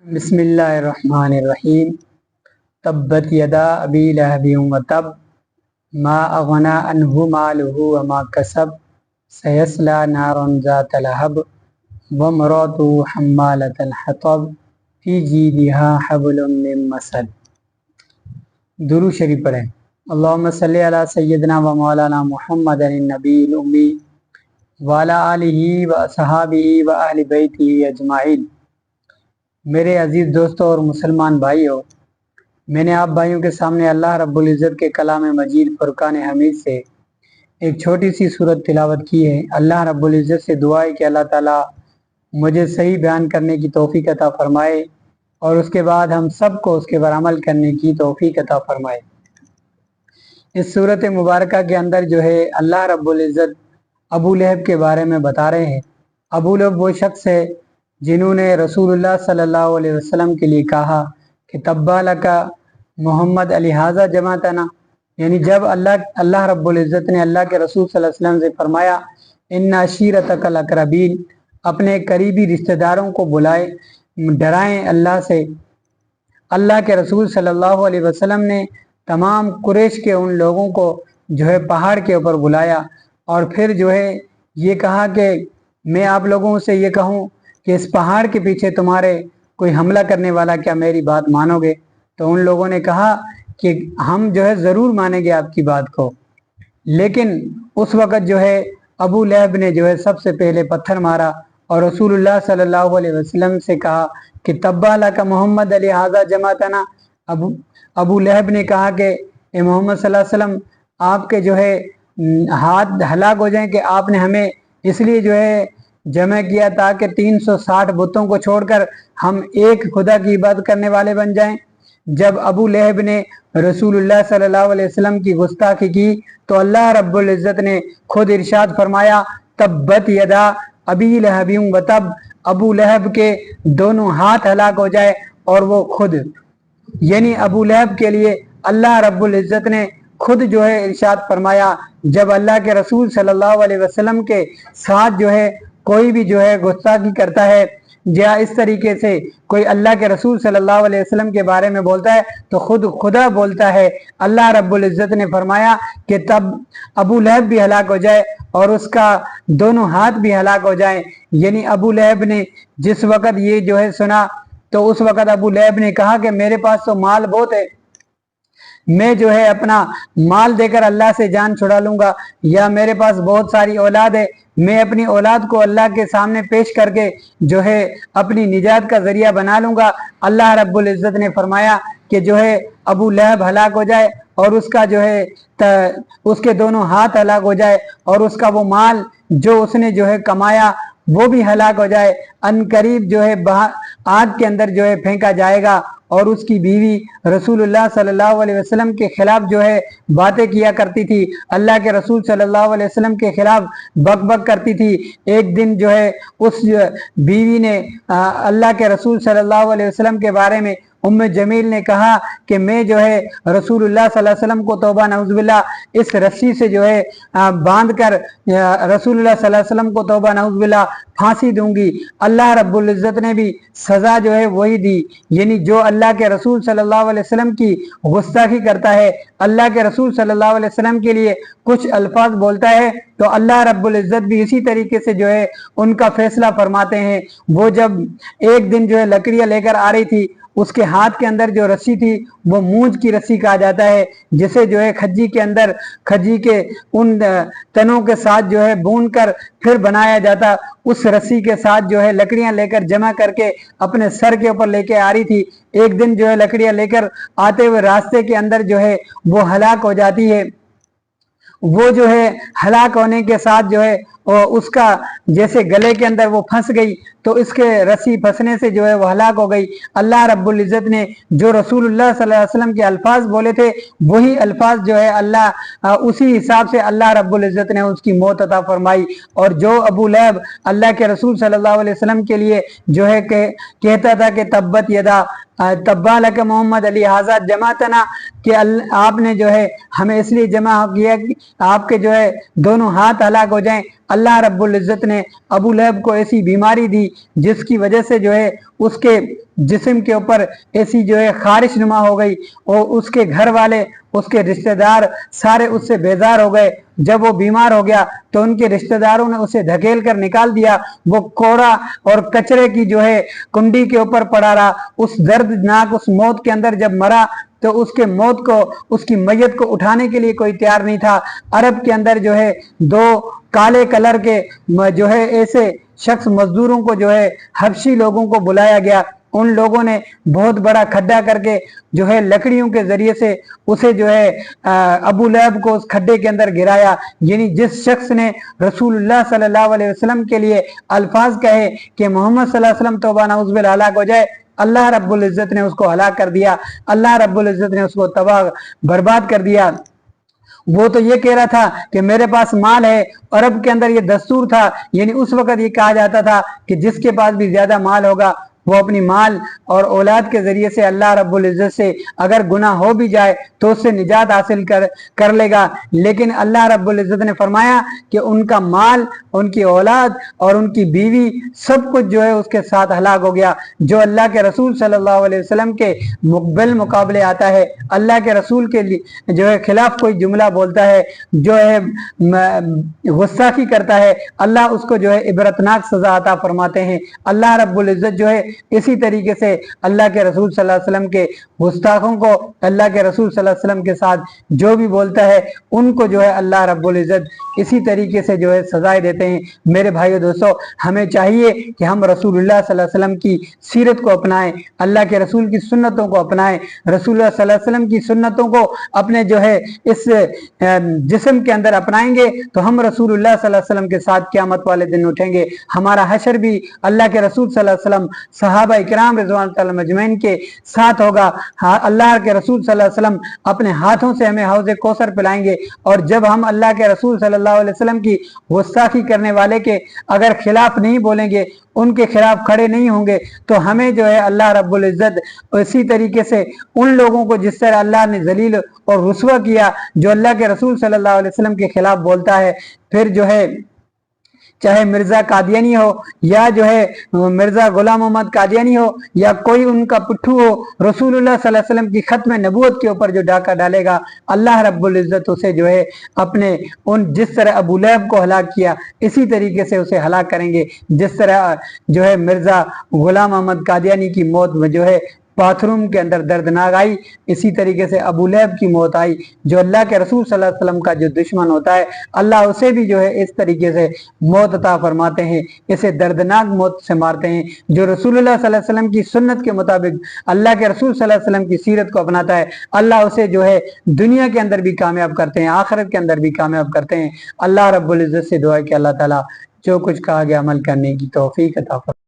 بسم اللہ الرحمن الرحیم تبت یدا ابی لہب وتب ما اغنی عنہ مالہ وما کسب سیصلی نارا ذات لہب وامرأتہ حمالۃ الحطب فی جیدہا حبل من مسد۔ درود شریف پڑھیں۔ اللہم صلی علی سیدنا و مولانا محمد النبی الامی وعلی آلہ و اصحابہ و اہل بیتہ اجمعین۔ میرے عزیز دوستوں اور مسلمان بھائیوں، میں نے آپ بھائیوں کے سامنے اللہ رب العزت کے کلام مجید فرقان حمید سے ایک چھوٹی سی صورت تلاوت کی ہے۔ اللہ رب العزت سے دعا ہے کہ اللہ تعالیٰ مجھے صحیح بیان کرنے کی توفیق عطا فرمائے اور اس کے بعد ہم سب کو اس کے پر عمل کرنے کی توفیق عطا فرمائے۔ اس صورت مبارکہ کے اندر جو ہے اللہ رب العزت ابو لہب کے بارے میں بتا رہے ہیں۔ ابو لہب وہ شخص ہے جنہوں نے رسول اللہ صلی اللہ علیہ وسلم کے لیے کہا کہ تبا لکا محمد لہذا جمعتنا، یعنی جب اللہ رب العزت نے اللہ کے رسول صلی اللہ علیہ وسلم سے فرمایا ان عشیرتک الاقربین، اپنے قریبی رشتہ داروں کو بلائے، ڈرائیں اللہ سے۔ اللہ کے رسول صلی اللہ علیہ وسلم نے تمام قریش کے ان لوگوں کو جو ہے پہاڑ کے اوپر بلایا اور پھر جو ہے یہ کہا کہ میں آپ لوگوں سے یہ کہوں کہ اس پہاڑ کے پیچھے تمہارے کوئی حملہ کرنے والا، کیا میری بات مانو گے؟ تو ان لوگوں نے کہا کہ ہم جو ہے ضرور مانیں گے آپ کی بات کو۔ لیکن اس وقت جو ہے ابو لہب نے جو ہے سب سے پہلے پتھر مارا اور رسول اللہ صلی اللہ علیہ وسلم سے کہا کہ تبا لکا محمد لہذا جمعتنا۔ ابو لہب نے کہا کہ اے محمد صلی اللہ علیہ وسلم، آپ کے جو ہے ہاتھ ہلاک ہو جائیں کہ آپ نے ہمیں اس لیے جو ہے جمع کیا تاکہ 360 بتوں کو چھوڑ کر ہم ایک خدا کی عبادت کرنے والے بن جائیں۔ جب ابو لہب نے رسول اللہ صلی اللہ علیہ وسلم کی گستاخی کی تو اللہ رب العزت نے خود ارشاد فرمایا تبت یدا ابی لہب وتب، ابو لہب کے دونوں ہاتھ ہلاک ہو جائے اور وہ خود، یعنی ابو لہب کے لیے اللہ رب العزت نے خود جو ہے ارشاد فرمایا جب اللہ کے رسول صلی اللہ علیہ وسلم کے ساتھ جو ہے کوئی بھی جو ہے گستاخی کرتا ہے یا اس طریقے سے کوئی اللہ کے رسول صلی اللہ علیہ وسلم کے بارے میں بولتا ہے تو خود خدا بولتا ہے۔ اللہ رب العزت نے فرمایا کہ تب ابو لہب بھی ہلاک ہو جائے اور اس کا دونوں ہاتھ بھی ہلاک ہو جائیں۔ یعنی ابو لہب نے جس وقت یہ جو ہے سنا تو اس وقت ابو لہب نے کہا کہ میرے پاس تو مال بہت ہے، میں جو ہے اپنا مال دے کر اللہ سے جان چھڑا لوں گا، یا میرے پاس بہت ساری اولاد ہے، میں اپنی اولاد کو اللہ کے سامنے پیش کر کے جو ہے اپنی نجات کا ذریعہ بنا لوں گا۔ اللہ رب العزت نے فرمایا کہ جو ہے ابو لہب ہلاک ہو جائے اور اس کا جو ہے اس کے دونوں ہاتھ ہلاک ہو جائے اور اس کا وہ مال جو اس نے جو ہے کمایا وہ بھی ہلاک ہو جائے۔ ان قریب جو ہے آگ کے اندر جو ہے پھینکا جائے گا اور اس کی بیوی رسول اللہ صلی اللہ علیہ وسلم کے خلاف جو ہے باتیں کیا کرتی تھی، اللہ کے رسول صلی اللہ علیہ وسلم کے خلاف بک بک کرتی تھی۔ ایک دن جو ہے اس بیوی نے اللہ کے رسول صلی اللہ علیہ وسلم کے بارے میں جمیل نے کہا کہ میں جو ہے رسول اللہ صلی اللہ علیہ وسلم کو توبہ نعوذ باللہ اس رسی سے جو ہے باندھ کر رسول اللہ صلی اللہ علیہ وسلم کو توبہ نعوذ باللہ پھانسی دوں گی۔ اللہ رب العزت نے بھی سزا جو ہے وہی دی، یعنی جو اللہ کے رسول صلی اللہ علیہ وسلم کی گستاخی کرتا ہے، اللہ کے رسول صلی اللہ علیہ وسلم کے لیے کچھ الفاظ بولتا ہے تو اللہ رب العزت بھی اسی طریقے سے جو ہے ان کا فیصلہ فرماتے ہیں۔ وہ جب ایک دن جو ہے لکڑیاں لے کر آ رہی تھی، اس کے ہاتھ کے اندر جو رسی تھی وہ مونج کی رسی کہا جاتا ہے، جسے جو ہے کھجی کے اندر کھجی کے ان تنوں کے ساتھ جو ہے بون کر پھر بنایا جاتا، اس رسی کے ساتھ جو ہے لکڑیاں لے کر جمع کر کے اپنے سر کے اوپر لے کے آ رہی تھی۔ ایک دن جو ہے لکڑیاں لے کر آتے ہوئے راستے کے اندر جو ہے وہ ہلاک ہو جاتی ہے۔ وہ جو ہے ہلاک ہونے کے ساتھ جو ہے اس کا جیسے گلے کے اندر وہ پھنس گئی تو اس کے رسی پھنسنے سے جو ہے وہ ہلاک ہو گئی۔ اللہ رب العزت نے جو رسول اللہ صلی اللہ علیہ وسلم کے الفاظ بولے تھے وہی الفاظ جو ہے اللہ اسی حساب سے اللہ رب العزت نے اس کی موت عطا فرمائی۔ اور جو ابو لہب اللہ کے رسول صلی اللہ علیہ وسلم کے لیے جو ہے کہتا تھا کہ تبت یدا تبا لک محمد لہذا جمعتنا، کہ آپ نے جو ہے ہمیں اس لیے جمع کیا کہ آپ کے جو ہے دونوں ہاتھ ہلاک ہو جائیں۔ اللہ رب العزت نے ابو لہب کو ایسی بیماری دی جس کی وجہ سے جو ہے اس کے جسم کے اوپر ایسی جو ہے خارش نما ہو گئی، اور اس کے گھر والے، اس کے رشتہ دار سارے اس سے بیزار ہو گئے۔ جب وہ بیمار ہو گیا تو ان کے رشتہ داروں نے اسے دھکیل کر نکال دیا، وہ کوڑا اور کچرے کی جو ہے کنڈی کے اوپر پڑا رہا۔ اس دردناک اس موت کے اندر جب مرا تو اس کے موت کو، اس کی میت کو اٹھانے کے لیے کوئی تیار نہیں تھا۔ عرب کے اندر جو ہے دو کالے کلر کے جو ہے ایسے شخص مزدوروں کو جو ہے حبشی لوگوں کو بلایا گیا، ان لوگوں نے بہت بڑا کھڈا کر کے جو ہے لکڑیوں کے ذریعے سے اسے جو ہے ابو لہب کو اس کھڈے کے اندر گرایا۔ یعنی جس شخص نے رسول اللہ صلی اللہ علیہ وسلم کے لیے الفاظ کہے کہ محمد صلی اللہ علیہ وسلم توبہ نعوذ باللہ ہلاک ہو جائے، اللہ رب العزت نے اس کو ہلاک کر دیا، اللہ رب العزت نے اس کو تباہ برباد کر دیا۔ وہ تو یہ کہہ رہا تھا کہ میرے پاس مال ہے، عرب کے اندر یہ دستور تھا، یعنی اس وقت یہ کہا جاتا تھا کہ جس کے پاس بھی زیادہ مال ہوگا وہ اپنی مال اور اولاد کے ذریعے سے اللہ رب العزت سے اگر گناہ ہو بھی جائے تو اس سے نجات حاصل کر لے گا۔ لیکن اللہ رب العزت نے فرمایا کہ ان کا مال، ان کی اولاد اور ان کی بیوی سب کچھ جو ہے اس کے ساتھ ہلاک ہو گیا۔ جو اللہ کے رسول صلی اللہ علیہ وسلم کے بالمقابلے آتا ہے، اللہ کے رسول کے لیے جو ہے خلاف کوئی جملہ بولتا ہے، جو ہے غصاخی کرتا ہے، اللہ اس کو جو ہے عبرتناک سزا عطا فرماتے ہیں۔ اللہ رب العزت جو ہے اسی طریقے سے اللہ کے رسول صلی اللہ علیہ وسلم کے گستاخوں کو، اللہ کے رسول صلی اللہ علیہ وسلم کے ساتھ جو بھی بولتا ہے ان کو جو ہے اللہ رب العزت اسی طریقے سے جو ہے سزائے دیتے ہیں۔ میرے بھائیو دوستو، ہمیں چاہیے کہ ہم رسول اللہ صلی اللہ علیہ وسلم کی سیرت کو اپنائیں، اللہ کے رسول کی سنتوں کو اپنائیں۔ رسول اللہ صلی اللہ علیہ وسلم کی سنتوں کو اپنے جو ہے اس جسم کے اندر اپنائیں گے تو ہم رسول اللہ صلی اللہ علیہ وسلم کے ساتھ قیامت والے دن اٹھیں گے۔ ہمارا حشر بھی اللہ کے رسول صلی اللہ علیہ وسلم، صحابہ اکرام رضوان اللہ علیہم اجمعین کے ساتھ ہوگا۔ اللہ کے رسول صلی اللہ علیہ وسلم اپنے ہاتھوں سے ہمیں حوض کوثر پلائیں گے، اور جب ہم اللہ کے رسول صلی اللہ علیہ وسلم کی غستاخی کرنے والے کے اگر خلاف نہیں بولیں گے، ان کے خلاف کھڑے نہیں ہوں گے، تو ہمیں جو ہے اللہ رب العزت اسی طریقے سے ان لوگوں کو جس طرح اللہ نے ذلیل اور رسوا کیا، جو اللہ کے رسول صلی اللہ علیہ وسلم کے خلاف بولتا ہے، پھر جو ہے چاہے مرزا قادیانی ہو یا جو ہے مرزا غلام محمد قادیانی ہو یا کوئی ان کا پٹھو ہو، رسول اللہ صلی اللہ علیہ وسلم کی ختم نبوت کے اوپر جو ڈاکہ ڈالے گا، اللہ رب العزت اسے جو ہے اپنے جس طرح ابو لہب کو ہلاک کیا اسی طریقے سے اسے ہلاک کریں گے۔ جس طرح جو ہے مرزا غلام محمد قادیانی کی موت میں جو ہے باتھ روم کے اندر دردناک آئی، اسی طریقے سے ابو لہب کی موت آئی۔ جو اللہ کے رسول صلی اللہ علیہ وسلم کا جو دشمن ہوتا ہے، اللہ اسے بھی جو ہے اس طریقے سے موت عطا فرماتے ہیں، اسے دردناک موت سے مارتے ہیں۔ جو رسول اللہ صلی اللہ علیہ وسلم کی سنت کے مطابق اللہ کے رسول صلی اللہ علیہ وسلم کی سیرت کو اپناتا ہے، اللہ اسے جو ہے دنیا کے اندر بھی کامیاب کرتے ہیں، آخرت کے اندر بھی کامیاب کرتے ہیں۔ اللہ رب العزت سے دعا ہے کہ اللہ تعالیٰ جو کچھ کہا گیا عمل کرنے کی توفیق عطا فرمائے۔